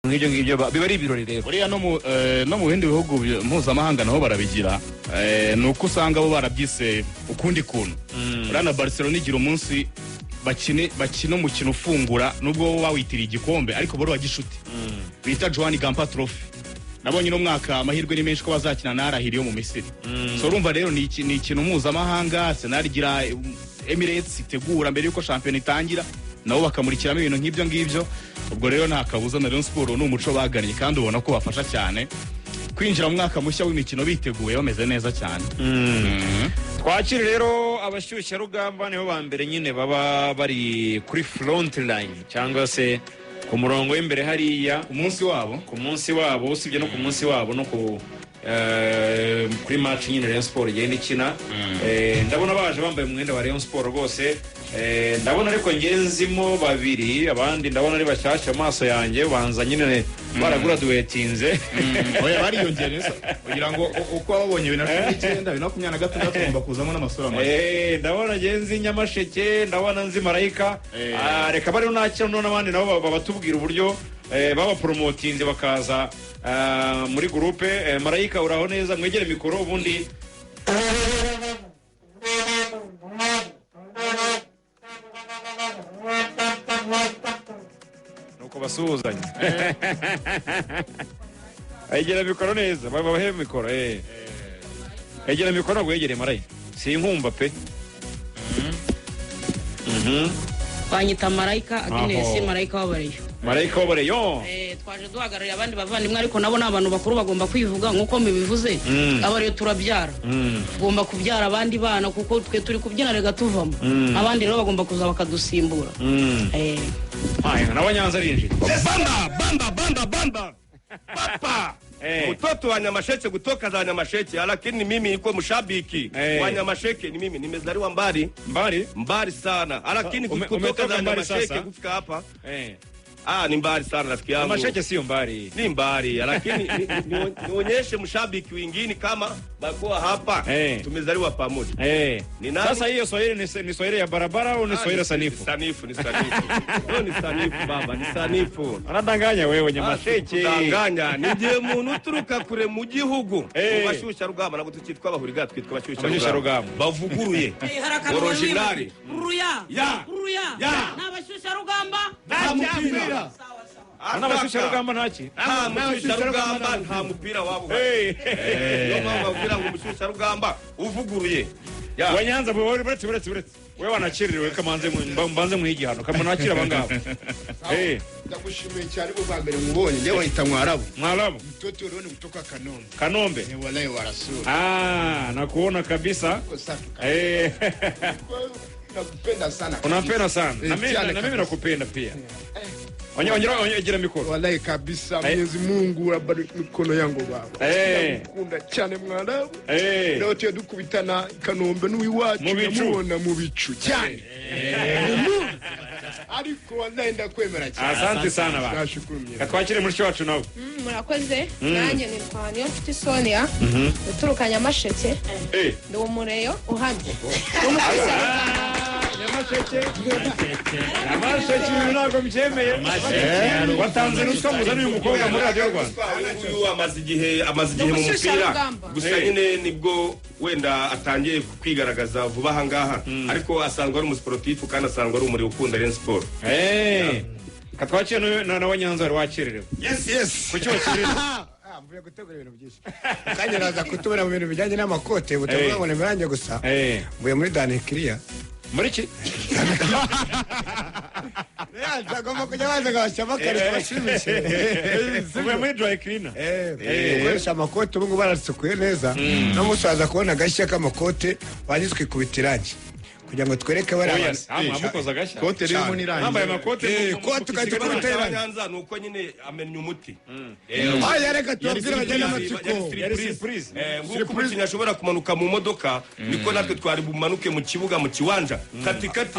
nk'ibyo ngibyo biba ari ibirori rero. Buriya no mu bindi bihugu mpuzamahanga naho barabigira, nuko usanga bo barabyise ukundi kuntu. Urana Barcelona igira umunsi bakina umukino ufungura nubwo bawitiriye igikombe ariko bo bagishuti bita Joan Gamper Trophy. Nabonye no mwaka amahirwe ni menshi ko bazakina na Al Ahly yo mu Misiri. So urumva rero ni ikintu mpuzamahanga, Arsenal igira Emirates itegura mbere yuko shampiyona itangira, nabo bakamurikiramo ibintu nk'ibyo ngibyo. Ubwo rero nta kabuza na Rayon Sport ni umuco bagannye kandi ubona ko bafasha cyane kwinjira mu mwaka mushya w'imikino biteguye bameze neza cyane. Twakiri rero abashyushya rugamba nibo ba mbere nyine baba bari kuri front line cyangwa se ku murongo w'imbere hariya ku munsi wabo usibye no ku munsi wabo no kuri match nyine Rayon Sport igenda ikina. Ndabona baje bambaye umwenda wa Rayon Sport rwose. Ndabona ariko ngenzimo babiri, abandi ndabona ari bashyashya amaso yanjye banza nyine baraguraduwetinze. Oya bariyongera kugira ngo uko babonye 2019 2026 bagomba kuzamo n'amasura make. Ndabona ngenzi Nyamasheke, ndabona nzi Marayika. Reka bari nakira none abandi nabo babatubwira uburyo baba promotinze bakaza muri groupe. Marayika uraho neza, mwegere mikoro ubundi nuko basuhuzanya. Egera mikoro neza, babahe mikoro. Egera mikoro gwegere Marayika, sinkumva pe. Banyita Marayika Agnes, Marayika wabareyo. Marayika wabareyo. Twaje duhagarariye abandi bavandimwe ariko nabo n'abantu bakuru bagomba kwivuga nkuko mubivuze. Abareyo turabyara. Tugomba kubyara abandi bana kuko twe turi kubyina rega tuvamo. Abandi rero bagomba kuza bakadusimbura. Nabo Nyanza rinjira. Bamba. Papa. Mtoto wa Nyamasheke kutoka za Nyamasheke, lakini mimi niko mshabiki wa Nyamasheke. Ni mimi nimezaliwa mbali sana, lakini kutoka za Nyamasheke kufika hapa ni mbali sana rafiki yangu. Nyamasheke sio mbali. Ni mbali, lakini nionyeshe mshabiki wengine kama bakoa hapa. Tumezaliwa pamoja. Sasa hiyo Swahili ni Swahili ya barabara au ni Swahili sanifu? Sanifu. Ndio ni sanifu baba, ni sanifu. Anadanganya wewe Nyamasheke. Danganya. Nije muntu uturuka kure mu gihugu. Bashusha rugamba nabo tukitwa bahuriga twitwa bashusha rugamba. Bavuguruye. Original. Ruya. N'abashusha rugamba. Anabashusha rugamba ntaki? Abashusha rugamba nta mupira wabo. Yo mama ubwira ngo umushusha rugamba uvuguruye. Wa Nyanza buretse. Wewe wanachiriwe kamanze mbanze mu igihano kamunakira abangabo. Ndagushimiye cyane bwa mbere mubonye ndewe hita Mwarabu. Mtoto rero ni kutoka Kanombe. Ni walai wa Rasul. Nakuona kabisa. Nakupenda sana. Unapenda sana. Na mimi nakupenda pia. Onyera mikoro. Walai kabisa, Mwenyezi Mungu abariki mikono yangu baba. Nakunda cyane Mwarabu. Leo tyo dukubitana Kanombe n'uwiwacu mubona mu bicu cyane. Ariko wanaenda kwemera cyane. Asante sana baba. Nashukuru mye. Katwakire muri cyacu nawe. Murakoze. Nanjye ni Twaniyo mfite Sonia. Uturuka Nyamasheke. Ndi umureyo uhamye. Nyamasheke ntabwo mbyemeye. Watanze ruswa muzana uyu mukobwa muri Radio Rwanda. Uyu amaze igihe mu mupira. Gusa nyine nibwo wenda atangiye kwigaragaza vuba ahangaha. Ariko asanzwe ari umusportifu kandi asanzwe ari umuri ukunda Rayon Sport. Katwakire na Nyanza wari wakirerewe. Yes. Kuki wakirerewe? Mvuye gutegura ibintu byinshi. Kandi naza kutubona mu bintu bijyanye n'amakote butabona ngo nemeranye gusa. Mvuye muri Danekiria. Muri ki? Agomba kujya baza gashama kare bashimishe. Uvuye muri dry cleaner. Koresha amakote ubu ngo barasukuye neza. No musaza kubona gashya k'amakote wanditswe kubitiranje. Kugira ngo twereke bari amukoza gashya. Kote rero ni rangi. Nambaye amakote. Kote ukajya kubitera Nyanza nuko nyine amenya umuti. Reka tubabwire bagende amatsiko. Yari surprise. Nguko umukinnyi ashobora kumanuka mu modoka niko natwe twari bumanuke mu kibuga mu kiwanja katikati.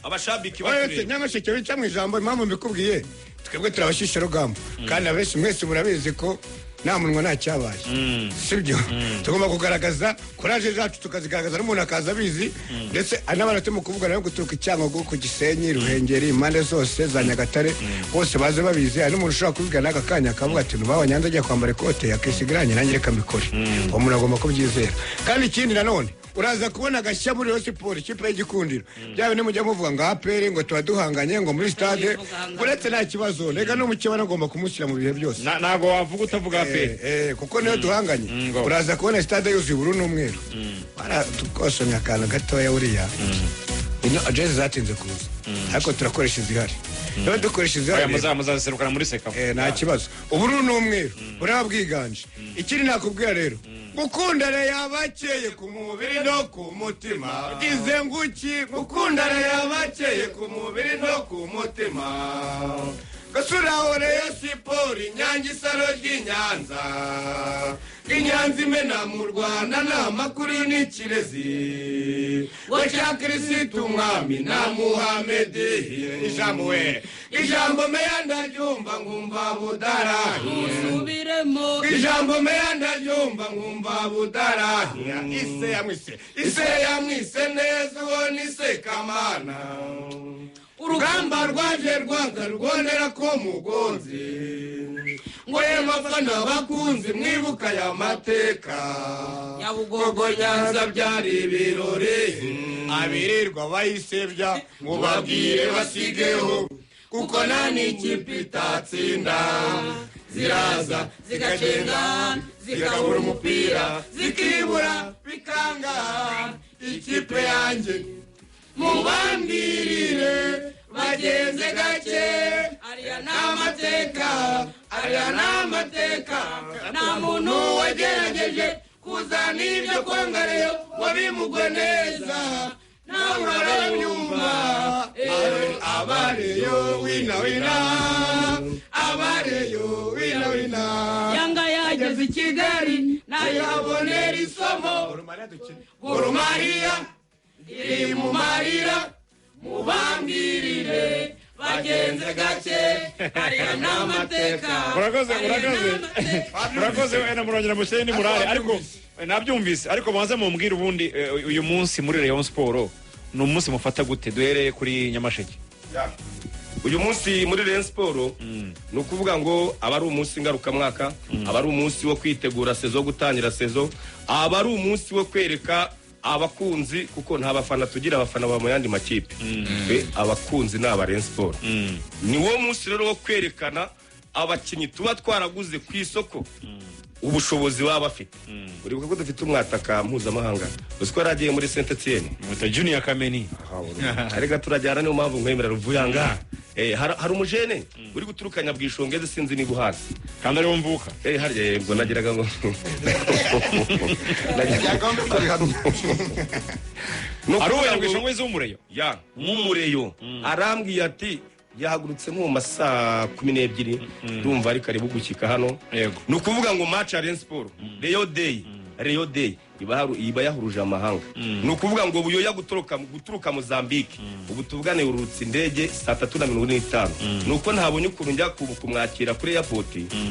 Abashabiki bakire. Nyamasheke bica mu ijambo impamvu mbikubwiye. Twebwe turabashisha rugamba. Kandi abenshi mwese murabizi ko nta munwa nta cyabaye sibyo tugomba kugaragaza courage zacu tukazigaragaza n'umuntu akaza abizi ndetse n'abantu turimo kuvugana no guturuka icyangogo ku Gisenyi Ruhengeri impande zose za Nyagatare bose baze babizi hari n'umuntu ushobora kubigana aka kanya akavuga ati nubaho Nyanza agiye kwambara ikote yakisigaranye nanjye reka mbikore uwo muntu agomba kubyizera kandi ikindi nanone uraza kubona agashya muri Rayon Sport ikipe y'Igikundiro byawe nimujya muvuga ngo APR ngo tuba duhanganye ngo muri stade uretse nta kibazo rega no mu kibana agomba kumushyira mu bihe byose ntago wavuga utavuga APR kuko niyo duhanganye uraza kubona stade yuzuye ubururu n'umweru tukosomye akantu gatoya buriya jezi zatinze kuza ariko turakoresha izihari niba dukoresha izihari muzaserukana muri seka nta kibazo ubururu n'umweru buraba bwiganje ikindi nakubwira rero gukundana yabakeye ku mubiri no ku mutima gize nguki gukundana yabakeye ku mubiri no ku mutima gasuraho Rayon Sport Inyange isaro ry'Inyanza Inyanza imena mu Rwanda n'amakuru n'ikirezi wacha Kristo umwami na Muhammad ijambo meya ndaryumva ngumva budarahi usubiremo ijambo meya ndaryumva ngumva budarahi ise yamwise neza uwo ni Sekamana urugamba rwaje rwanga rwonera ko mugonzi ngo yemafana bakunzi mwibuka ya mateka Nyabugogo Nyanza byari ibirori abirirwa bayisebya mubabwire basigeho kuko nani ikipe itatsinda ziraza zigacenga zikabura umupira zikibura bikanga ikipe yanjye mubambirire bagenze gake ariya n'amateka nta muntu wagerageje kuzana ibyo kwangareyo wabimugwe neza nawe urabyumva abareyo wina abareyo wina Yanga yageze i Kigali nayo abonera isomo Gorumariya iri mu marira mubambirire bagenze gake ariya n'amateka murakoze wenda murongera mushyire ni murare ariko nabyumvise ariko mubanze mumbwire ubundi uyu munsi muri Rayon Sport ni umunsi mufata gute duhereye kuri Nyamasheke uyu munsi muri Rayon Sport ni ukuvuga ngo aba ari umunsi ngarukamwaka aba ari umunsi wo kwitegura sezo gutangira sezo aba ari umunsi wo kwereka abakunzi kuko nta bafana tugira abafana ba mu yandi makipe abakunzi n'aba Rayon Sport ni wo munsi rero wo kwerekana abakinyi tuba twaraguze ku isoko ubushobozi baba bafite uribuka ko dufite umwataka mpuzamahanga uziko yaragiye muri Saint Etienne muta Junior Kameni arega turajyana niyo mpamvu nkwemera Ruvuyanga hari umujene uri guturukanya bwishongeze sinzi ni buhasi kandi ari mvuka harya ngo nagiraga ngo aruya bwishongeze umureyo nk'umureyo arambwiye ati yahagurutse mu masaa 12 ndumva ari karibu gukika hano ni ukuvuga ngo match ya Rayon Sport Rayon Day iba yahuruje amahanga ni ukuvuga ngo buyoya guturuka Mozambique ubu tuvugane urutse indege saa 3:45 nuko ntabonye ukuntu njya kumwakira kuri airport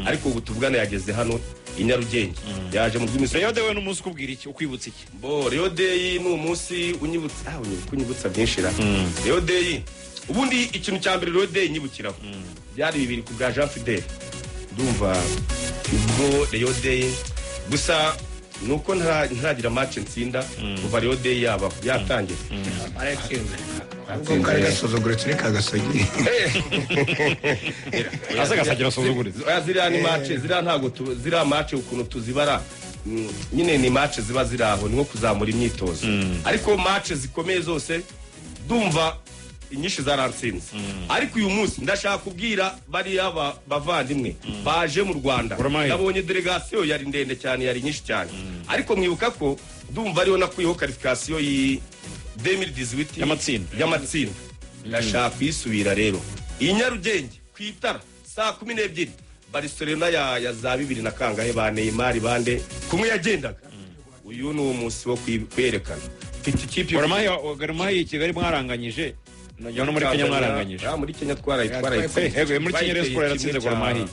ariko ubu tuvugane yageze hano i Nyarugenge yaje mu rw'imisozi. Rayon Day n'umunsi ukubwira iki ukwibutsa iki Rayon Day ni umunsi unyibutsa byinshira Rayon Day ubundi ikintu cya mbere Rayon Day nyibukiraho byari bibiri ku bwa Jean Fidel ndumva ubwo Rayon Day gusa nuko ntaragira match nsinda kuva Rayon Day yaba yatangiye ubwo kare gasuzugure turi kagasogi asagasagira suzugure ziriya ni match ziriya ntago ziriya match ukuntu tuzibara nyine ni match ziba ziraho nko kuzamura imyitozo ariko match zikomeye zose ndumva inyinshi zaransinze ariko uyu munsi ndashaka kubwira bari bavandimwe baje mu Rwanda nabonye delegation yari ndende cyane yari nyinshi cyane ariko mwibuka ko ndumva ariho nakuyeho qualification yi 2018 y'amatsinda ndashaka kwisubira rero i Nyarugenge kwitara saa 12 Barcelona ya za 2 na kangahe ba Neymar bande kumwe yagendaga uyu ni umunsi wo kwerekana Goramayi Kigali mwaranganyije no muri Kenya mwaranganyije muri Kenya twaraye muri Kenya Rayon Sport yaratsinze Gor Mahia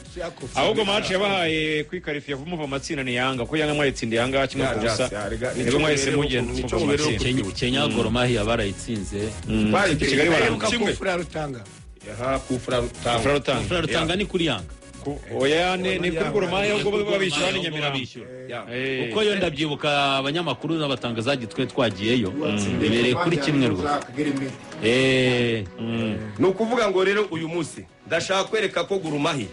ahubwo match yabahaye kwikarifiya kumuva amatsinda ni Yanga ko Yanga mwayitsindiye Yanga kimwe ku busa nibo mwahise mugenda Kenya Gor Mahia barayitsinze Kigali baranga kufura rutanga kufura rutanga ni kuri Yanga oya ni kuri Gor Mahia ubwo babishyura ni Nyamirambo uko yo ndabyibuka abanyamakuru n'abatangazaji twe twagiyeyo bibereye kuri kimwe rwose ni ukuvuga ngo rero uyu munsi ndashaka kwereka ko Gor Mahia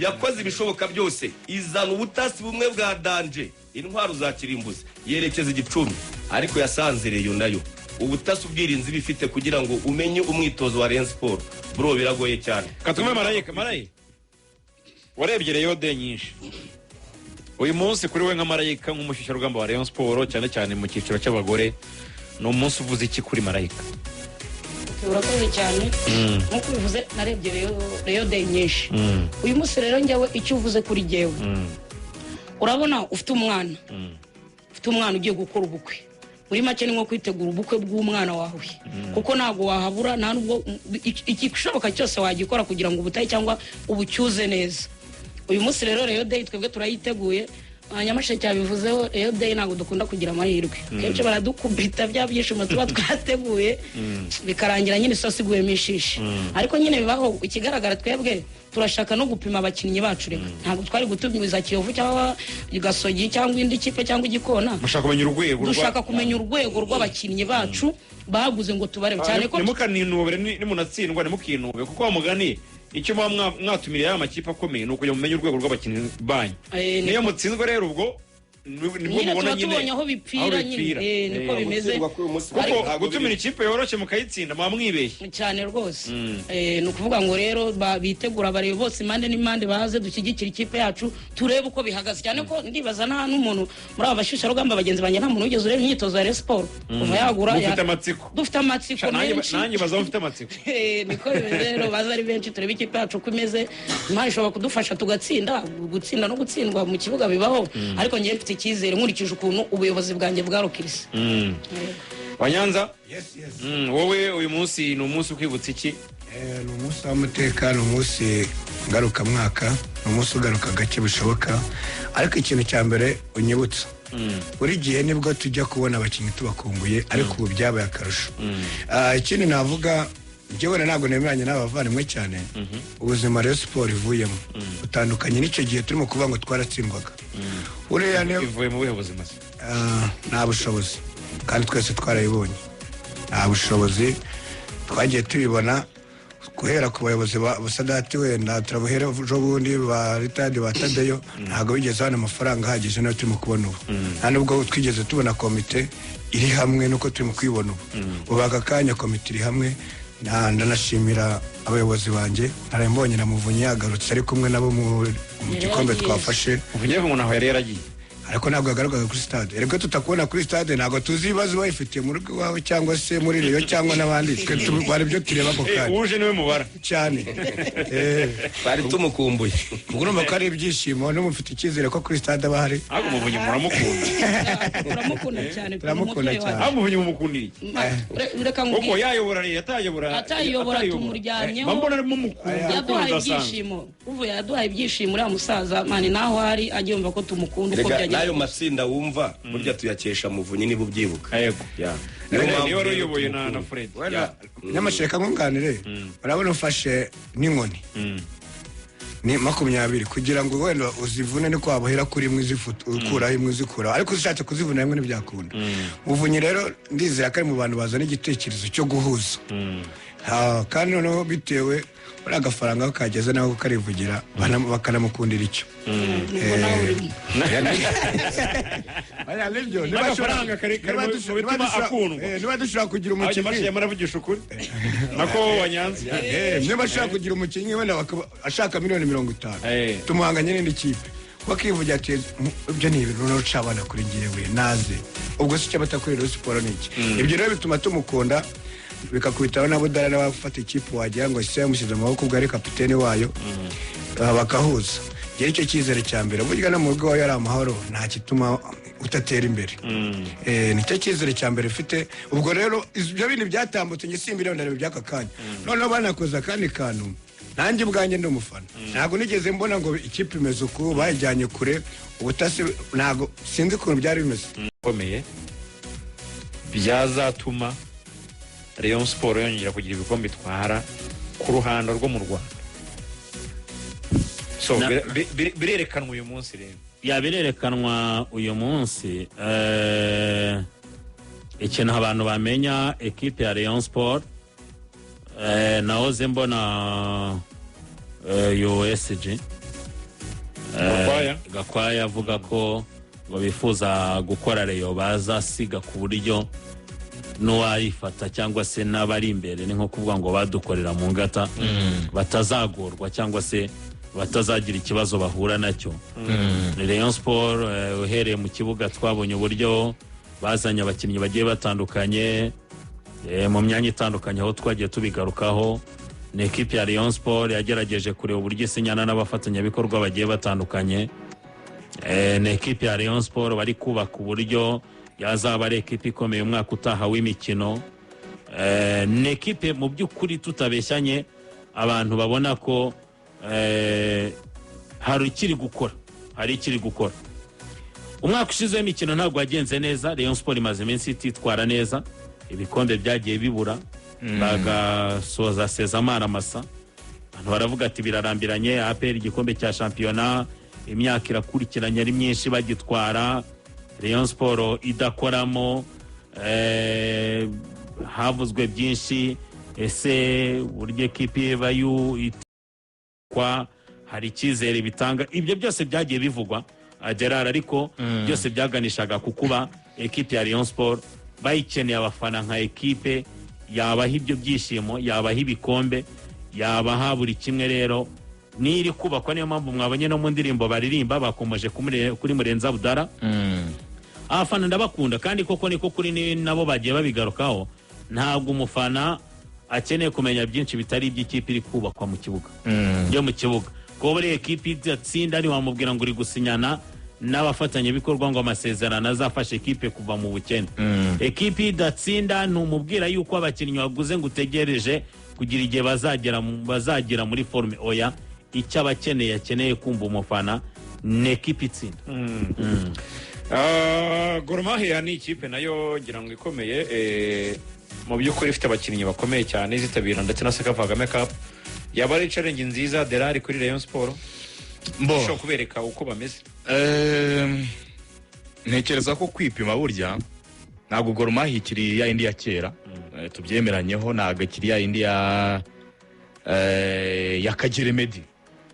yakoze ibishoboka byose izana ubutasi bumwe bwa danje intwaro za kirimbuzi yerekeza igicumbi ariko yasanze reyo nayo ubutasi ubwirinzi bifite kugira ngo umenye umwitozo wa Rayon Sport bro biragoye cyane katume Marayika warebye reyo de nyinshi uyu munsi kuri we nka Marayika nk'umushyushyarugamba wa Rayon Sport cyane cyane mu cyiciro cy'abagore ni umunsi uvuze iki kuri Marayika urakoze cyane nk'uko bivuze narebye reyo de nyinshi uyu munsi rero njyawe icyo uvuze kuri jyewe urabona ufite umwana ugiye gukora ubukwe muri make ni nko kwitegura ubukwe bw'umwana wawe kuko ntabwo wahabura nta nubwo ikishoboka cyose wagikora kugira ngo ubutahe cyangwa ubucyuze neza uyu munsi rero reyo de twebwe turayiteguye Nyamasheke yabivuzeho reyo de ntabwo dukunda kugira amahirwe kenshi baradukubita bya byishimo tuba twateguye bikarangira nyine isosi iguyemo ishishi ariko nyine bibaho ikigaragara twebwe turashaka no gupima abakinnyi bacu reka ntabwo twari gutumiza Kiyovu cyangwa Gasogi cyangwa indi kipe cyangwa Igikona dushaka kumenya urwego rw'abakinnyi bacu baguze ngo tubarebe cyane ko nimukaninubire nimunatsindwa nimukinube kuko wamugani icyo mwatumiriye aya makipe akomeye ni ukugira mumenye urwego rw'abakinnyi banyu niyo mutsinzwe rero ubwo nibwo mubona nyine aho bipfira nyine niko bimeze kuko gutumira ikipe yoroshye mukayitsinda mwamwibeshye cyane rwose ni ukuvuga ngo rero bitegura barebe bose impande n'impande baze dushyigikira ikipe yacu turebe uko bihagaze cyane ko ndibaza nta n'umuntu muri aba bashyushyarugamba bagenzi banjye nta muntu wigeze ureba imyitozo ya Rayon Sport kuva yagura dufite amatsiko menshi nanjye baza bafite amatsiko niko bimeze rero baza ari benshi turebe ikipe yacu uko imeze imana ishobora kudufasha tugatsinda gutsinda no gutsindwa mu kibuga bibaho ariko njye mfite icyizere nkurikije ukuntu ubuyobozi bwanjye bwarokirise Wanyanza wowe uyu munsi ni umunsi ukwibutsa iki ni umunsi w'umutekano umunsi ngarukamwaka ni umunsi ugaruka gake bishoboka ariko ikintu cya mbere unyibutsa buri gihe nibwo tujya kubona abakinnyi tubakumbuye ariko ubu byabaye akarusho ikindi navuga njyewe ntabwo nemeranya n'abavandimwe cyane ubuzima Rayon Sport ivuyemo butandukanye n'icyo gihe turimo kuvuga ngo twaratsindwaga uriya ivuye mu buhe buzima nta bushobozi kandi twese twarabibonye nta bushobozi twagiye tubibona guhera ku bayobozi ba Sadati wenda turabuhera ejo bundi ba ritadi ba Tadeyo ntabwo bigeze hano amafaranga ahagije nayo turimo kubona ubu nta nubwo twigeze tubona komite iri hamwe nuko turimo kwibona ubu aka kanya komite iri hamwe ndanashimira abayobozi banjye narambonye na Muvunyi yagarutse ari kumwe nabo mu gikombe twafashe Muvunyi ngo naho yari yaragiye ariko ntabwo yagarukaga kuri stade rero tutakubona kuri stade ntabwo tuzi ibibazo bayifitiye mu rugo iwawe cyangwa se muri Rayon cyangwa n'abandi twari byo tureba ako kanya uje niwe mubara cyane bari tumukumbuye urumva ko ari ibyishimo n'umufite icyizere ko kuri stade aba hari ahubwo Muvunyi muramukunda turamukunda cyane turamukunda cyane ahubwo Muvunyi mumukundira reka ngo uko yayobora atayobora tumuryamyeho mbona arimo mukunda yaduhaye ibyishimo uvuye yaduhaye ibyishimo uriya musaza mani naho hari agyumva ko tumukunda uko byagiye nayo matsinda wumva burya tuyakesha Muvunyi niba ubyibuka yego niyo wari uyoboye na Fred Nyamasheke nkunganire urabona ufashe n'inkoni ni 20 kugira ngo wenda uzivune niko wabohera kuri imwe ukuraho imwe uzikuraho ariko uzishatse kuzivuna imwe ntibyakunda Muvunyi rero ndizera ko ari mu bantu bazana igitekerezo cyo guhuza kandi noneho bitewe uri agafaranga kageze naho karivugira bakanamukundira icyo niba dushobora kugira umukinnyi nako Wanyanza niba ashaka kugira umukinnyi wenda ashaka $50,000 tumuhanganye n'indi kipe bakivugira ati ibyo ni ibintu n'uca abana kuri ngewe naze ubwo si cyo batakorera Rayon Sport n'iki ibyo rero bituma tumukunda bikakubitaho na Budara n'abafata ikipe wagira ngo se yamushyize mu maboko ubwo ari kapiteni wayo bakahuza icyo cyizere cya mbere burya no mu rugo yari amahoro nta kituma utatera imbere nicyo cyizere cya mbere mfite ubwo rero ibyo bintu byatambutse njye simba irondera by'aka kanya noneho banakoze akandi kantu nanjye ubwanjye ndi umufana ntabwo nigeze mbona ngo ikipe imeze uku bayijyanye kure ubutasi ntabwo sinzi ukuntu byari bimeze bikomeye byazatuma Rayon Sport yongera kugira ibikombe itwara ku ruhando rwo mu Rwanda so birerekanwa uyu munsi rero birerekanwa uyu munsi ikintu abantu bamenya ekipe ya Rayon Sport nahoze mbona USG Gakwaya avuga ko ngo bifuza gukora Rayon bazasiga ku buryo n'uwayifata cyangwa se n'abari imbere ni nko kuvuga ngo badukorera mu ngata batazagorwa cyangwa se batazagira ikibazo bahura nacyo. Rayon Sport uhereye mu kibuga twabonye uburyo bazanye abakinnyi bagiye batandukanye mu myanya itandukanye aho twagiye tubigarukaho. Ni ekipe ya Rayon Sport yagerageje kureba uburyo isinyana n'abafatanyabikorwa bagiye batandukanye. Ni ekipe ya Rayon Sport bari kubaka uburyo yazaba ari ekipe ikomeye umwaka utaha w'imikino. Ni ekipe mu by'ukuri tutabeshyanye abantu babona ko hari ikiri gukora. Umwaka ushize w'imikino ntabwo wagenze neza. Rayon Sport imaze iminsi ititwara neza, ibikombe byagiye bibura, bagasoza sezamara masa. Abantu baravuga ati birarambiranye, APR igikombe cya shampiyona imyaka irakurikiranye ari myinshi bagitwara, Rayon Sport idakoramo. Havuzwe byinshi, ese buryo ekipe kwa hari icyizere bitanga. Ibyo byose byagiye bivugwa Gerard, ariko byose byaganishaga ku kuba ekipe ya Rayon Sport bayikeneye abafana nka ekipe yabaha ibyo byishimo, yabaha ibikombe, yabaha buri kimwe. Rero niri kubakwa, niyo mpamvu mwabonye no mu ndirimbo baririmba bakomeje kuri Murenza Budara. Abafana ndabakunda kandi koko niko kuri nabo bagiye babigarukaho. Ntabwo umufana akeneye kumenya byinshi bitari iby'ikipe iri kubakwa mu kibuga. Yo mu kibuga ko buri ekipe idatsinda ni wamubwira ngo uri gusinyana n'abafatanyabikorwa ngo amasezerano azafasha ekipe kuva mu bukene. Ekipe idatsinda numubwira yuko abakinnyi waguze ngo utegereje kugira igihe bazagera muri forme. Oya, icyo akeneye kumva umufana ni ekipe itsinda. Gor Mahia ni ikipe nayo ngira ngo ikomeye, mu by'ukuri ifite abakinnyi bakomeye cyane zitabira ndetse na Sekafa Kagame Cup. Yaba ari challenge nziza Derari kuri Rayon Sport shobora kubereka uko bameze. Ntekereza ko kwipima burya ntabwo Gor Mahia ikiri ya indi ya kera, tubyemeranyeho. Ntabwo ikiri ya indi ya Kagere Medi,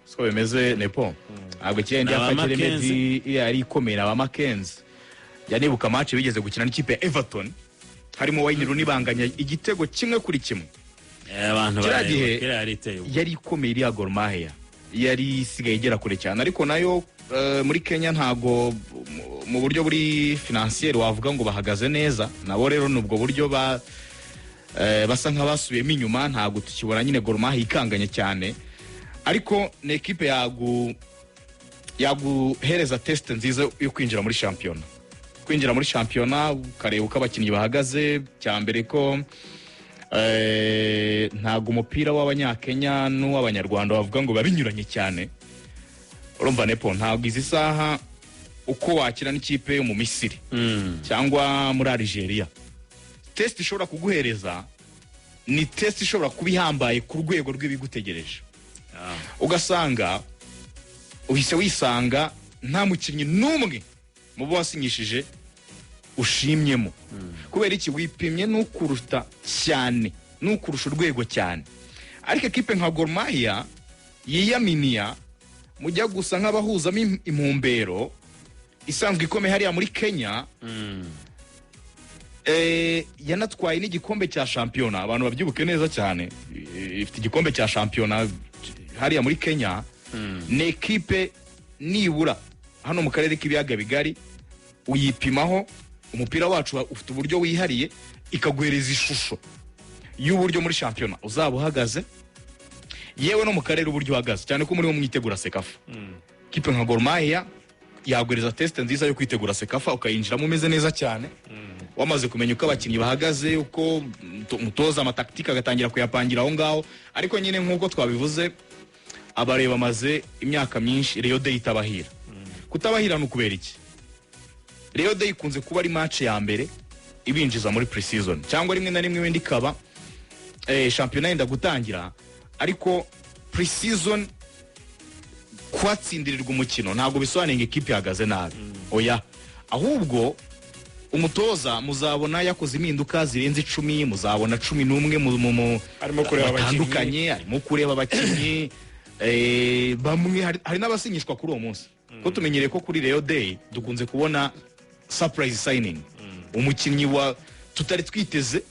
siko bimeze Nepo. Ntabwo ikiri ya indi ya Kagere Medi yari ikomeye aba Mackenzie. Yanibuka match bigeze gukina n'ikipe ya Everton, harimo Wayne Rooney banganya igitego kimwe kuri kimwe. Abantu yari ikomeye ya Gor Mahia, yari isigaye igera kure cyane. Ariko nayo muri Kenya ntago mu buryo buri financier wavuga ngo bahagaze neza. Nabo rero nubwo buryo basa nk'abasubiyemo inyuma, ntago tukibona nyine Gor Mahia ikanganye cyane. Ariko ni ekipe yaguhereza test nziza yo kwinjira muri shampiyona, ukareba uko abakinnyi bahagaze. Cyambere ko ntago umupira w'abanyakenya n'uw'abanyarwanda bavuga ngo babinyuranye cyane. Urumva Nepo, ntago izi saha uko wakira n'ikipe yo mu Misiri cyangwa muri Algeria, test ishobora kuguhereza ni test ishobora kuba ihambaye ku rwego rw'ibigutegereje. Ugasanga uhise wisanga nta mukinnyi n'umwe mu bo wasinyishije ushimyemo. Kubera iki? Wipimye n'ukurusha cyane, n'ukurusha urwego cyane. Ariko ekipe nka Gor Mahia yiyaminiya mujya gusa nk'abahuzamo impumbero isanzwe ikomeye hariya muri Kenya. Yanatwaye n'igikombe cya shampiyona, abantu babyibuke neza cyane. Ifite igikombe cya shampiyona hariya muri Kenya. Ni ekipe nibura hano mu karere k'ibiyaga bigari uyipimaho umupira wacu ufite uburyo wihariye, ikaguhereza ishusho y'uburyo muri shampiyona uzaba uhagaze, yewe no mu karere uburyo uhagaze, cyane ko muri wo mwitegura Sekafa. Kipe nka Gor Mahia yaguhereza test nziza yo kwitegura Sekafa ukayinjiramo umeze neza cyane wamaze kumenya uko abakinnyi bahagaze uko mutoza amataktike agatangira kuyapangira aho ngaho ariko nyine nk'uko twabivuze abareba maze imyaka myinshi Rio Day itabahira kutabahira no kubera iki Rio Day ikunze kuba ari match ya mbere ibinjiza muri pre-season cyangwa rimwe na rimwe wenda ikaba shampiyona yenda gutangira ariko pre-season kwatsindirirwa umukino ntabwo bisobanuye ngo ikipe ihagaze nabi oya ahubwo umutoza muzabona yakoze impinduka zirenze 10 muzabona 11 arimo kureba abakinnyi arimo kureba abakinnyi bamwe hari n'abasinyishwa kuri uwo munsi ko tumenyereye ko kuri Rio Day dukunze kubona surprise signing umukinnyi wa tutari twiteze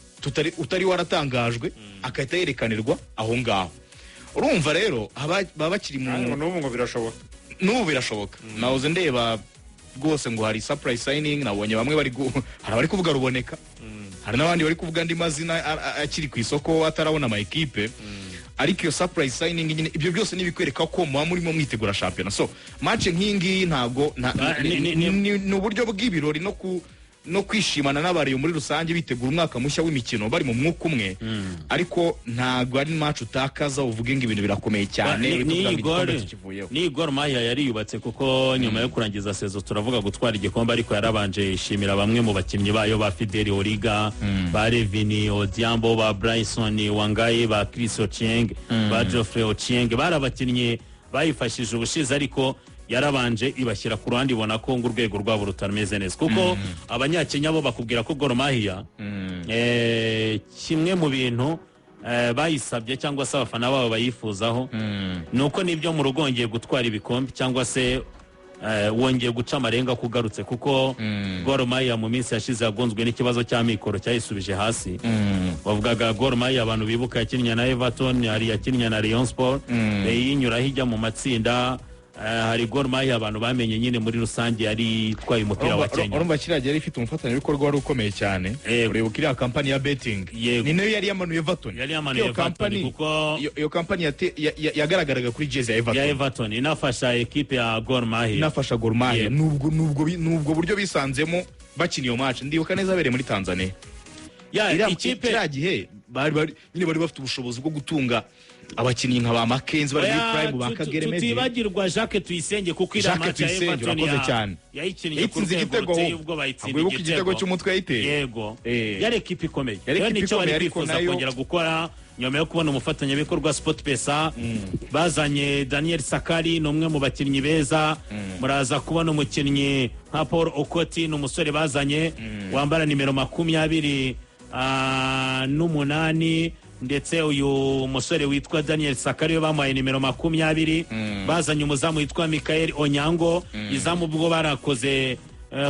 utari waratangajwe akahita yerekanirwa aho ngaho urumva rero baba bakiri mu n'ubu ngo birashoboka nahoze ndeba rwose ngo hari surprise signing nabonye bamwe hari abari kuvuga Ruboneka hari n'abandi bari kuvuga andi mazina akiri ku isoko atarabona ama equipe ariko iyo surprise signing nyine ibyo byose nibikwereka ko muba murimo mwitegura shampiyona so match nk'ingi ntago ni uburyo bw'ibirori no kwishimana n'abariyo muri rusange bitegura umwaka mushya w'imikino bari mu mwuka umwe ariko ntago ari match utakaza uvuge ngo ibintu birakomeye cyane ni Gor Mahia yari yubatse kuko nyuma yo kurangiza sezo turavuga gutwara igikombe ariko yarabanje ishimira bamwe mu bakinnyi bayo ba Fidel Origa ba Revini Odiambo ba Bryson Wangaye ba Chris Ochieng ba Geoffrey Ochieng barabakinnye bayifashije ubushize ariko yarabanje ibashyira ku ruhande ibona ko ngo urwego rwabo rutameze neza kuko abanyakenya bo bakubwira ko Gor Mahia kimwe mu bintu bayisabye cyangwa se abafana babo bayifuzaho nuko nibyo mu rugo wongeye gutwara ibikombe cyangwa se wongeye guca amarenga kugarutse kuko Gor Mahia mu minsi yashize yagonzwe n'ikibazo cy'amikoro cyayisubije hasi bavugaga Gor Mahia abantu bibuka yakinnye na Everton hari yakinnye na Rayon Sport yinyura hijya mu matsinda hari Gor Mahia abantu bamenye nyine muri rusange yari twaye umupira wa Kenya urumva kiraje yari ifite umufatanyabikorwa wari ukomeye cyane ureba kiriya kampani ya betting ni nayo yari yamanuye Everton kuko iyo kampani yagaragaraga kuri jezi ya Everton inafasha equipe ya Gor Mahia nubwo buryo bisanzemo bakina iyo match ndibuka neza bere muri Tanzania ikipe kiragihe bari bafite ubushobozi bwo gutunga abakinnyi nka ba Mackenzie bari muri prime bakagere meze tutibagirwa Jacques Tuyisenge kuko ira match ya Everton yayikinnye ku rwego ubwo bayitsinda igitego cy'umutwe yayiteye yego yari equipe ikomeye nicyo bari kwifuza kongera gukora nyuma yo kubona umufatanyabikorwa Sport Pesa bazanye Daniel Sakari n'umwe mu bakinnyi beza muraza kubona umukinnyi nka Paul Okoti n'umusore bazanye wambara nimero 28 ndetse uyu musore witwa Daniel Sakari bamuhaye nimero 20 bazanye umuzamu witwa Michael Onyango izamu bwo barakoze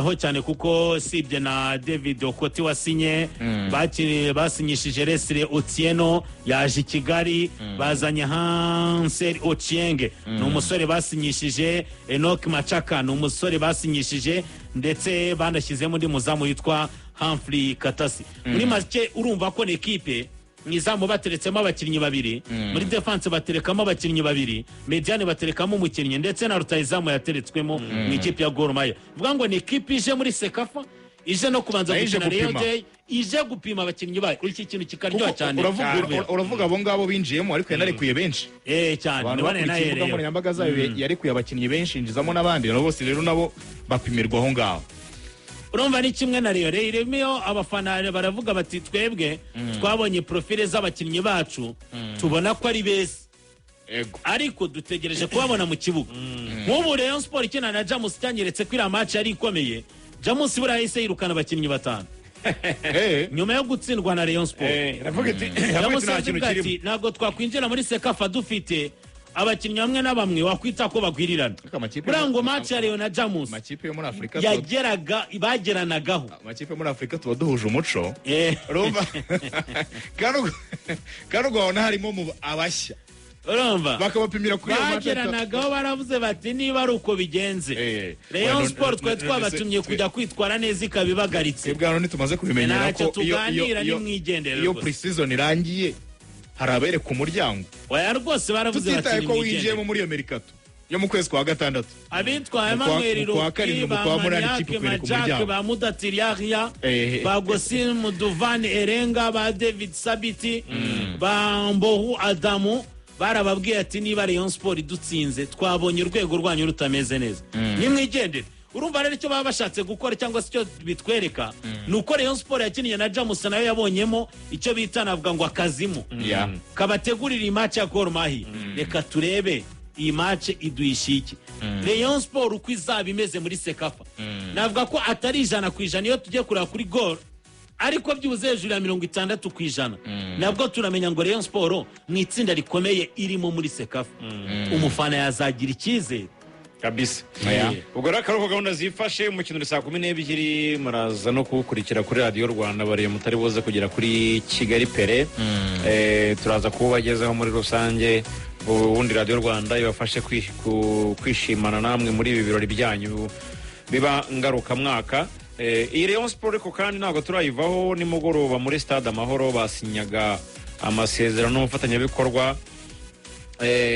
ho cyane kuko sibye na David Okoti wasinye basinyishije Leslie Otieno yaje i Kigali bazanye Hansel Ochieng ni umusore basinyishije Enoch Machaka ni umusore basinyishije ndetse banashyizemo undi muzamu witwa Humphrey Katasi muri make urumva ko ni equipe mwizamu bateretsemo abakinnyi babiri muri defense baterekamo abakinnyi babiri mediane baterekamo umukinnyi ndetse na rutayizamu yateretswemo mu ikipe ya Gor Mahia vuga ngo ni equipe ije muri Sekafa ije no kubanza gukina Rio Day ije gupima abakinnyi bayo iki kintu kikaryoha cyane uravuga abo ngabo binjiyemo ariko yanarekuye benshi cyane bane na yere muri nyambaga zayo yarekuye abakinnyi benshi injizamo n'abandi bose rero nabo bapimirwa aho ngaho urumva ni kimwe na Rio Miyo abafana baravuga bati twebwe twabonye profile z'abakinnyi bacu tubona ko ari beza ariko dutegereje kubabona mu kibuga nk'ubu Rayon Sport ikina na Jamus cyanyeretse ko iriya match yari ikomeye Jamus buriya yahise yirukana abakinnyi 5 nyuma yo gutsindwa na Rayon Sport ntabwo twakwinjira muri Sekafa dufite abakinnyi bamwe na bamwe wakwita ko bagwirirana burango match ya Rayon na Jamus amakipe yo muri Afrika bageranagaho amakipe muri Afrika tuba duhuje umuco urumva kandi harimo mu abashya urumva bakabapimira kuri iyo match bageranagaho baravuze bati niba ari uko bigenze Rayon Sport twe twabatumye kujya kwitwara neza ikabibagaritse bwano nitumaze kubimenyera ko iyo pre-season irangiye hari abere ku muryango oya rwose baravuze bati ko winjiyemo muri iyo Mercato yo mu kwezi kwa gatandatu abitwaye Mu kwa- Emmanuel mu kwa karindwi, Ruki mu kwa ba munani Maniake ikipe ikwereka Majake umuryango. ba Mudathiri Yahya Eh. ba Gosin Muduvani Erenga ba David Sabiti ba Mbohu Adamu barababwiye ati niba Rayon Sport idutsinze twabonye urwego rwanyu rutameze neza nimwigendere. Urumva rero icyo baba bashatse gukora cyangwa se icyo bitwereka ni uko Rayon Sport yakiniye na Jamus nayo yabonyemo icyo bita navuga ngo akazimu Yeah. kabategurira imatch ya Gor Mahia. Reka turebe iyi match iduhisha iki. Rayon Sport uko izaba imeze muri Sekafa navuga ko atari 100% iyo tugiye kureba kuri Gor, ariko byibuze hejuru ya 60%. Nabwo turamenya ngo Rayon Sport mu itsinda rikomeye irimo muri Sekafa. Umufana yazagira icyizere kabisa. Aya. Ubwo rero akaruhuko gahunda zifashe umukino uri saa 12 muraza no kuwukurikira kuri radiyo Rwanda bariye mutari buze kugera kuri Kigali Pere. Turaza kubagezaho muri rusange ubundi radiyo Rwanda ibafashe kwishimana namwe muri ibi birori byanyu biba ngarukamwaka. Iyi Rayon Sport ariko kandi ntabwo turayivaho nimugoroba muri Stade Amahoro basinyaga amasezerano n'umufatanyabikorwa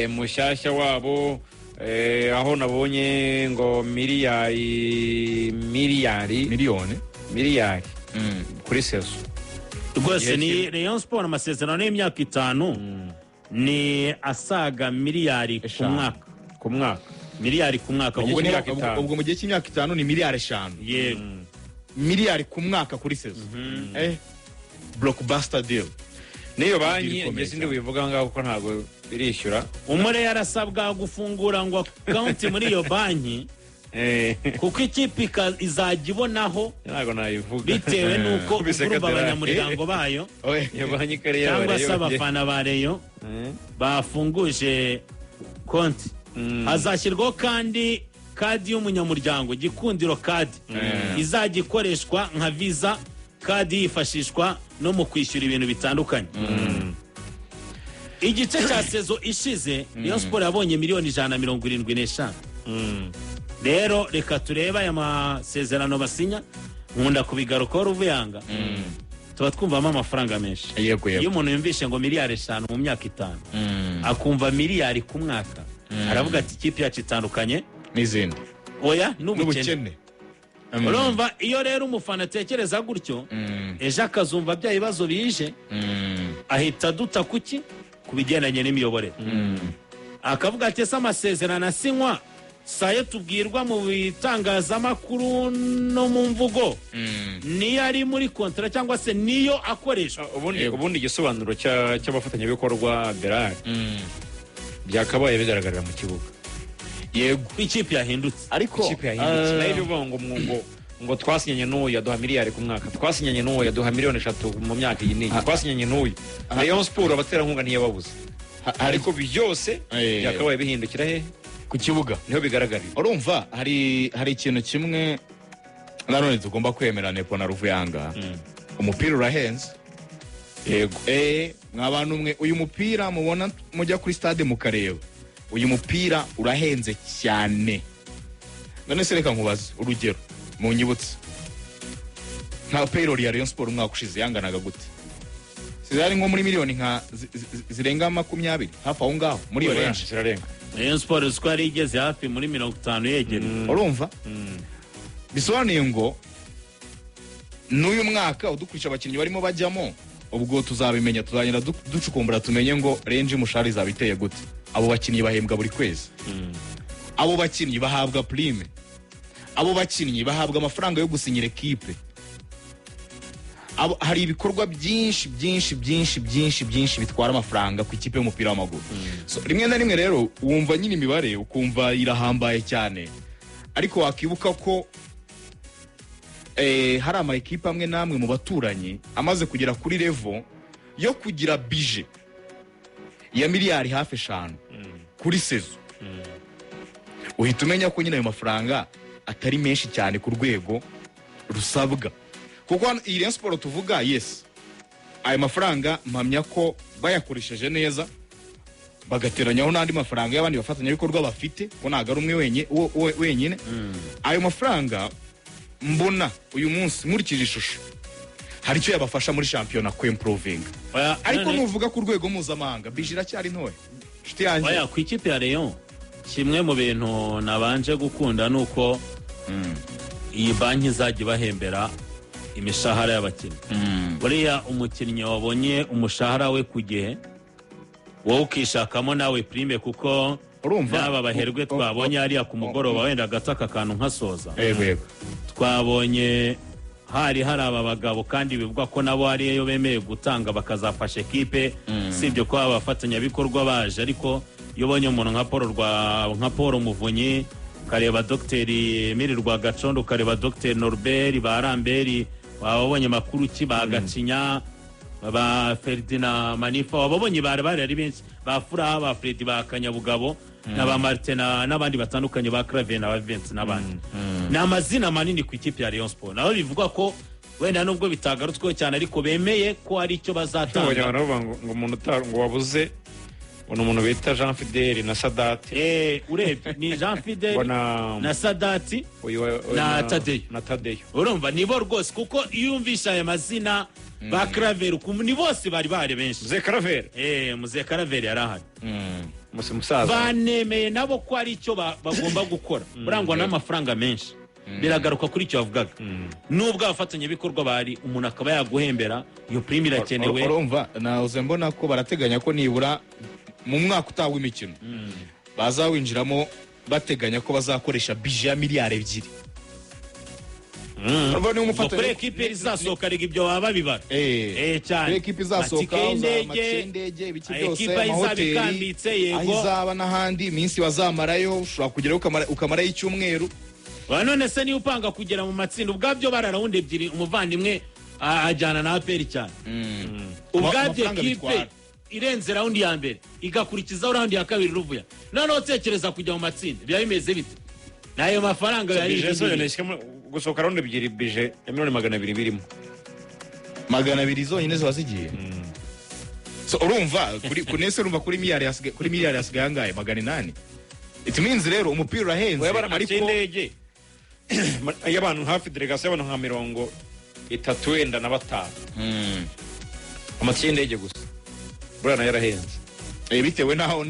mushyashya wabo aho nabonye ngo miliyari kuri sezo rwose. Ni Rayon Sport amasezerano y'imyaka 5 ni asaga miliyari ku mwaka miliyari ku mwaka. ubwo mu gihe cy'imyaka 5 ni miliyari 5 yego miliyari ku mwaka kuri sezo. Blockbuster deal. niyo banki njye sindi wivuga ngaho kuko ntabwo birishyura. umure yarasabwa gufungura ngo account muri iyo banki kuko ikipe izajya ibonaho ntabwo nayivuga bitewe nuko urumva abanyamuryango bayo cyangwa se abafana ba Rayon bafunguje konti. Hazashyirwaho kandi kadi y'umunyamuryango Gikundiro kadi izajya ikoreshwa nka visa kadi yifashishwa no mu kwishyura ibintu bitandukanye. Igice cya sezo ishize Rayon Sport yabonye miliyoni 175. Rero reka tureba aya masezerano basinya nkunda kubigarukaho Ruvuyanga. Tuba twumvamo amafaranga menshi. Iyo umuntu yumvishe ngo miliyari 5 mu myaka 5 akumva miliyari ku mwaka aravuga ati ikipe yacu itandukanye n'izindi oya n'ubukene. Urumva iyo rero umufana atekereza gutyo ejo akazumva bya bibazo bije ahita duta kuki kubigendanye n'imiyoborere akavuga ati ese amasezerano asinywa sayo tubwirwa mu bitangazamakuru no mu mvugo niyo ari muri kontra cyangwa se niyo akoreshwa. Ubundi igisobanuro cy'abafatanyabikorwa Berard byakabaye bigaragarira mu kibuga. Yego ikipe yahindutse ariko ikipe yahindutse nayo bivuga ngo twasinyanye n'uwo yaduha miliyari ku mwaka, twasinyanye n'uwo yaduha miliyoni 3 mu myaka iyi n'iyi, twasinyanye n'uyu. Rayon Sport abaterankunga ntiyababuze, ariko byose byakabaye bihindukira he ku kibuga niho bigaragarira. Urumva hari ikintu kimwe nanone tugomba kwemera Nepo na Ruvuyanga. Umupira urahenze. Yego mwabantu umwe uyu mupira mubona mujya kuri stade mukareba uyu mupira urahenze cyane. None se reka nkubaze urugero mu nyibutse nka payroll ya Rayon Sport umwaka ushize yanganaga gute? Sizari nko muri miliyoni nka zirenga 20 hafi aho ngaho muri iyo range zirarenga. Rayon Sport square igeze hafi muri 50 yegereye. Urumva bisobanuye ngo n'uyu mwaka udukurikije abakinnyi barimo bajyamo ubwo tuzabimenya tuzagenda ducukumbura tumenye ngo range y'umushahara izabiteye gute. Abo bakinnyi bahembwa buri kwezi, abo bakinnyi bahabwa prime, abo bakinnyi bahabwa amafaranga yo gusinyira ekipe. Hari ibikorwa byinshi bitwara amafaranga ku ikipe y'umupira w'amaguru. So rimwe na rimwe rero wumva nyine imibare ukumva irahambaye cyane, ariko wakibuka ko hari ama ekipe amwe namwe mu baturanyi amaze kugera kuri level yo kugira budget ya miliyari hafi 5 kuri sezo. Uhita umenya ko nyine ayo mafaranga atari menshi cyane ku rwego rusabwa, kuko iyi Rayon Sport tuvuga yes ayo mafaranga mpamya ko bayakoresheje neza bagateranyaho n'andi mafaranga y'abandi bafatanyabikorwa bafite ko ntago ari umwe wenyine. Ayo mafaranga mbona uyu munsi nkurikije ishusho hari icyo yabafasha muri shampiyona ku improving, ariko nuvuga ku rwego mpuzamahanga bijira cyari ntoya. Oya ku ikipe ya Rayon kimwe mu bintu nabanje gukunda ni uko iyi banki izajya ibahembera imishahara y'abakinnyi buriya umukinnyi wabonye umushahara we ku gihe wowe ukishakamo nawe prime kuko n'aba baherwe twabonye hariya ku mugoroba wenda gato aka kantu nkasoza twabonye hari aba bagabo kandi bivugwa ko nabo hariyo bemeye gutanga bakazafasha ekipe sibyo ko abafatanyabikorwa baje ariko iyo ubonye umuntu nka Paul Muvunyi ukareba Dr Emile Rwagacondo ukareba Dr Norbert Baramberi wabonye makuru ki bagacinya ba Ferdinand Manifa wabonye bari ari benshi ba Furaha ba Fred ba Kanyabugabo n'aba Martin n'abandi batandukanye ba Craven na Vince n'abandi ni amazina manini ku ikipe ya Rayon Sport naho bivuga ko wenda nubwo bitagarutswe cyane ariko bemeye ko ari icyo bazatanga ngo umuntu ngo wabuze umuntu bita Jean Fidel na Sadati urebye ni Jean Fidel na Sadati na Tadeyo urumva nibo rwose kuko iyo umvisha aya mazina ba Craver ni bose bari benshi Muze Craver yarahari musaza banemeye nabo ko ari icyo bagomba gukora burangwa n'amafaranga menshi biragaruka kuri icyo bavugaga nubwo abafatanyabikorwa bari umuntu akaba yaguhembera iyo prime irakenewe urumva nahoze mbona ko barateganya ko nibura mu mwaka utaha w'imikino bazawinjiramo bateganya ko bazakoresha bije ya miliyari 2 kuri ekipe izasohoka rega ibyo baba bibara cyane ekipe izasohoka y'indege ibiki byose amahoteli aho izaba n'ahandi iminsi bazamarayo ushobora kugerayo ukamarayo icyumweru none se niyo upanga kugera mu matsinda ubwabyo bararawundi ebyiri umuvandimwe ajyana na APR cyane ubwabyo ekipe irenze raundi ya mbere igakurikizaho raundi ya kabiri ruvuya noneho utekereza kujya mu matsinda biba bimeze bite nayo mafaranga yari gusohoka raundi ebyiri bije ya $200 birimo 200 zonyine ziba zigiye so urumva kunese urumva kuri miliyari yasigaye angahe 800 it means rero umupira urahenze ariko indege y'abantu hafi delegation y'abantu nka 35 amatike y'indege gusa burana yarahenze bitewe naho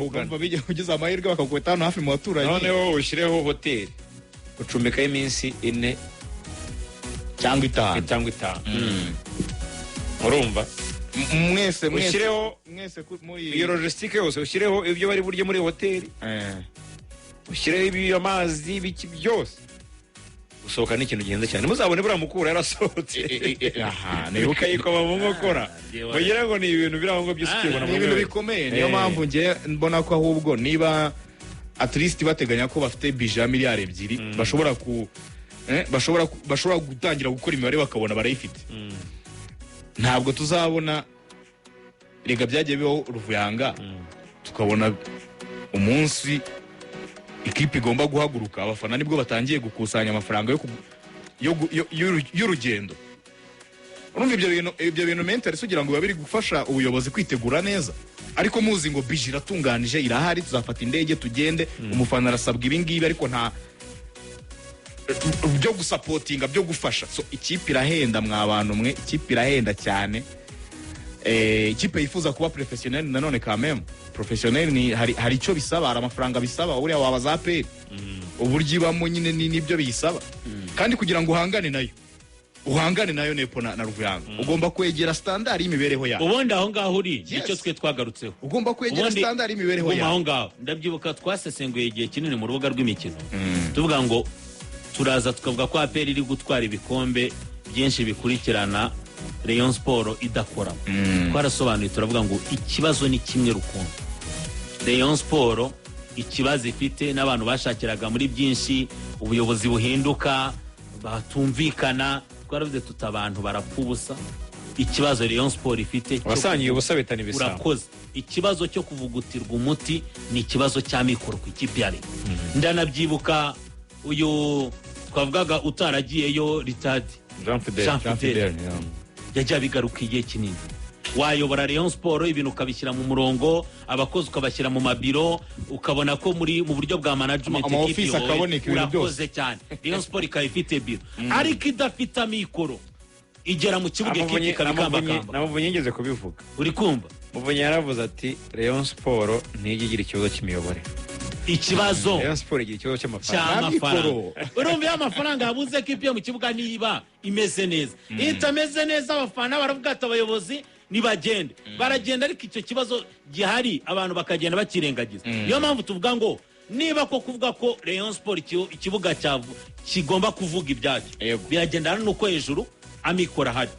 ugana ugeze amahirwe bakakweta hano hafi mu baturanyi noneho ushireho hoteli ucumbikaho iminsi 4 cyangwa 5 urumva mwese ushireho iyo logistique yose ushireho ibyo bari burye muri hoteli ushireho ibyo amazi biki byose usohoka n'ikintu gihenze cyane muzabone buriya mukura yarasohotse nibuka yikoma mu nkokora kugira ngo ni ibintu biri aho ngo byose ukibona ni ibintu bikomeye niyo mpamvu ngiye mbona ko ahubwo niba at least bateganya ko bafite bije ya miliyari 2 bashobora gutangira gukora imibare bakabona barayifite ntabwo tuzabona rega byagiye biho Ruvuyanga tukabona umunsi ikipe igomba guhaguruka abafana nibwo batangiye gukusanya amafaranga y'urugendo urumva ibyo bintu mentally sugira ngo babiri gufasha ubuyobozi kwitegura neza ariko muzi ngo bije iratunganije irahari tuzafata indege tugende umufana arasabwa ibingibi ariko nta byo gusapotinga byo gufasha so ikipe irahenda mwabantu mwe ikipe irahenda cyane ikipe yifuza kuba professionnel nanone kameme professionnel ni hari icyo bisaba hari amafaranga bisaba uriya wabaza APR uburyo ibamo nyine nibyo biyisaba kandi kugira ngo uhangane nayo nepo na Ruvuyanga ugomba kwegera standard y'imibereho yawe ubundi aho ngaho uri icyo twe twagarutseho ugomba kwegera standard y'imibereho yawe aho ngaho ndabyibuka twasesenguye igihe kinini mu rubuga rw'imikino tuvuga ngo turaza tukavuga ko APR iri gutwara ibikombe byinshi bikurikirana Rayon Sport idakora twarasobanuye turavuga ngo ikibazo ni kimwe rukundo Rayon Sport ikibazo ifite n'abantu bashakiraga muri byinshi ubuyobozi buhinduka batumvikana twaravuze tutabantu barapfubusa ikibazo Rayon Sport ifite wasangiye ubusa bitani bisaba urakoze ikibazo cyo kuvugutirwa umuti ni ikibazo cya mikoro ku ikipe ya Rayon ndanabyibuka uyu twavugaga utaragiyeyo ritadi Jean Fidel yajya bigaruka igihe kinini wayobora Rayon Sport ibintu ukabishyira mu murongo abakozi ukabashyira mu mabiro ukabona ko mu buryo bwa management urakoze cyane Rayon Sport ikaba ifite biro ariko idafite mikoro igera mu kibuga ekipe ikabikambakamba. Namuvunyi yigeze kubivuga. Uri kumva? Muvunyi yaravuze ati Rayon Sport ntijya igira ikibazo cy'imiyoborere. Ikibazo Rayon Sport igira ikibazo cy'amafaranga. Urumva y'amafaranga yabuze ekipe yo mu kibuga niba imeze neza. Itameze neza abafana baravuga ati abayobozi nibagende. Baragenda ariko icyo kibazo gihari abantu bakagenda bakirengagiza. Niyo mpamvu tuvuga ngo niba ko kuvuga ko Rayon Sport ikibuga kigomba kuvuga ibyacyo. Biragendana nuko hejuru amikora hari.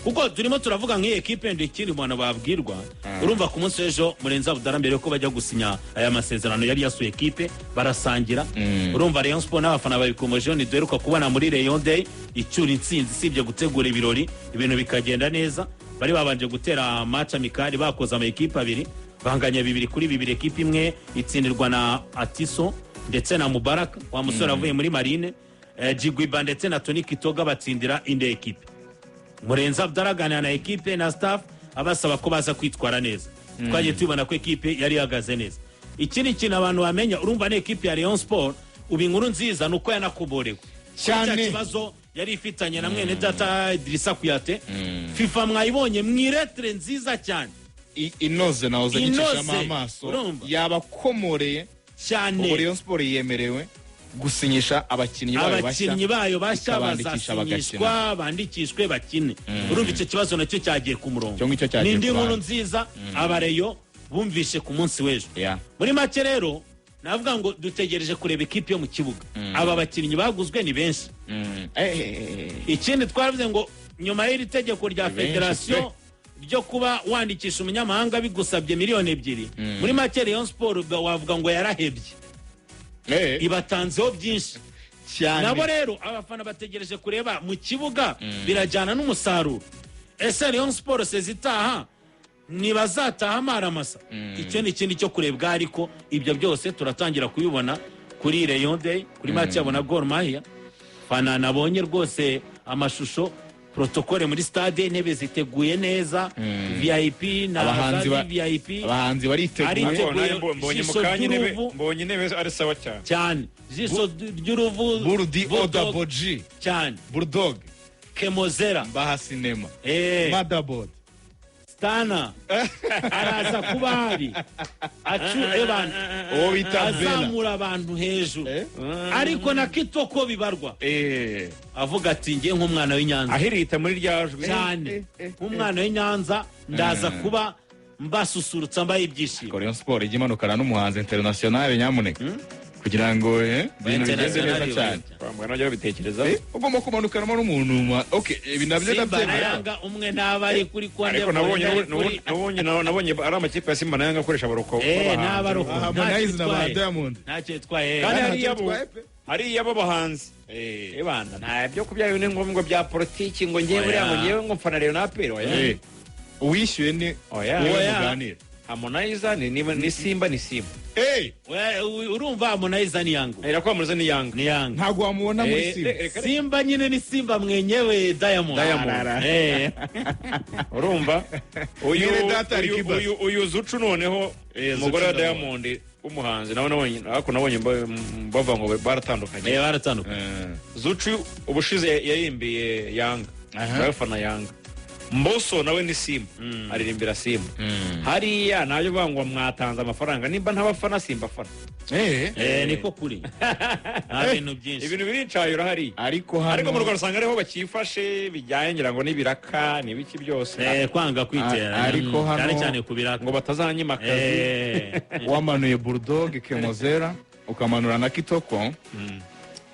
Kuko turimo turavuga nk'iyi ekipe ndikiri mwana babwirwa. Urumva ku munsi w'ejo Murenzi Abdallah mbere ko bajya gusinya aya masezerano yari yasuye ekipe barasangira. Urumva Rayon Sport n'abafana babikomeje ni duheruka kubona muri Rayon Day icyura intsinzi sibye gutegura ibirori ibintu bikagenda neza. Bari babanje gutera match amikali bakoza ama ekipe abiri banganya 2-2 ekipe imwe itsindirwa na Atiso ndetse na Mubarak wa musore avuye muri Marine. Jigwiba ndetse na Tony Kitoga batsindira inde ekipe. Murenzi Abdallah na ekipe na staff abasaba ko baza kwitwara neza. Twagiye tubona ko ekipe yari yagaze neza. Ikindi kintu abantu bamenya urumva ne ekipe ya Rayon Sport ubinkuru nziza nuko yanakuborewe. Cyane kibazo yari ifitanye na mwene data Idrissa Kuyate. FIFA mwayibonye mwiretre nziza cyane. Inoze nahoze gicishamo amaso yabakomoreye cyane. Rayon Sport yemerewe gusinyisha abakinnyi bayo bashya bazasinyishwa bandikishwe bakine. Urumva icyo kibazo nacyo cyagiye ku murongo. Nindi nkuru nziza abareyo bumvishe ku munsi w'ejo. Muri make rero navuga ngo dutegereje kureba ekipe yo mu kibuga. Aba bakinnyi baguzwe ni benshi. Ikindi twaravuze ngo nyuma y'iri tegeko rya federation ryo kuba wandikisha umunyamahanga bigusabye miliyoni 2 muri make Rayon Sport wavuga ngo yarahebye. Ibatanzeho byinshi cyane. Nabo rero abafana bategereje kureba mu kibuga birajyana n'umusaruro. Ese Rayon Sport sezitaha nibazataha maramasa. Icyo ni ikindi cyo kurebwa ariko ibyo byose turatangira kubibona kuri Rayon Day kuri match yabona Gor Mahia. Fana nabonye rwose amashusho protokole muri stade intebe ziteguye neza. VIP na VIP abahanzi bariteguye. Mbonye mukanye intebe ari sawa cyane. Jiso ry'uruvu Burdi Oda Boji cyane. Bulldog Kemozera Baha Cinema Motherboard Stana araza kuba hari azamura abantu hejuru. Ariko na Kitoko bibarwa avuga ati ngiye nk'umwana w'Inyanza ahirita muri ryajwe cyane nk'umwana w'Inyanza ndaza kuba mbasusurutsa mbaye ibyishimo. Rayon Sport igimanukana n'umuhanzi international nyamuneka kugira ngo ibintu bigende neza cyane. Bamwana byo bitekereza ugomba kumanukanamo n'umuntu. Okay ibi nabyo ndabyemera. Umwe nabari kuri kwande ariko nabonye ari amakipe ya Simba na Yanga akoresha abaroko. N'abaroko Harmonize na ba Diamond ntacyo twaye kandi hari yabo bahanzi. Ebana nta byo kubya bine ngombwa bya politiki ngo ngiye buriya ngo ngiye ngo mfana Rayon Apero. Uwishyuye ni muganira. Harmonize ni Simba ni Simba. Urumva Harmonize ni Yanga. Era ko Harmonize ni Yanga. Ntago wamubona muri Simba. Simba nyine ni Simba mwenyewe Diamond. Urumva uyu Zucu noneho umugore wa Diamond umuhanzi nabonye bava ngo baratandukanye. Zucu ubushize yayimbiye Yanga. Abafana Yanga. Mboso nawe ni Simba aririmbira Simba. Hariya nayo bangwa mwatanze amafaranga nimba ntabafana Simba fana. Niko kuri. Ibintu byinshi. Ibintu biricayura hari. Ariko mu Rwanda usanga ariho bakifashe bijyanye ngira ngo nibiraka nibiki byose. Kwanga kwitera. Ariko hano cyane kubiraka ngo batazanyima akazi. Wamanuye Bulldog Kemozera ukamanura na Kitoko.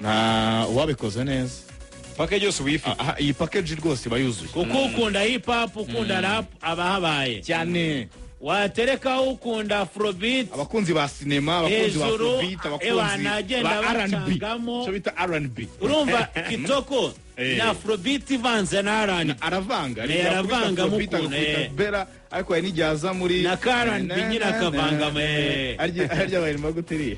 Na wabikoze neza. Package yose wifi. Iyi package rwose bayuzuye. Kuko ukunda hip hop ukunda rap abahabaye cyane. Watereka ukunda Afrobeat abakunzi ba cinema abakunzi ba Afrobeat abakunzi ba R&B cyo bita R&B. Urumva Kitoko na Afrobeat ivanze na R&B aravanga mu bera ariko yanijyaza muri na R&B nyina kavanga arya barimo guteriye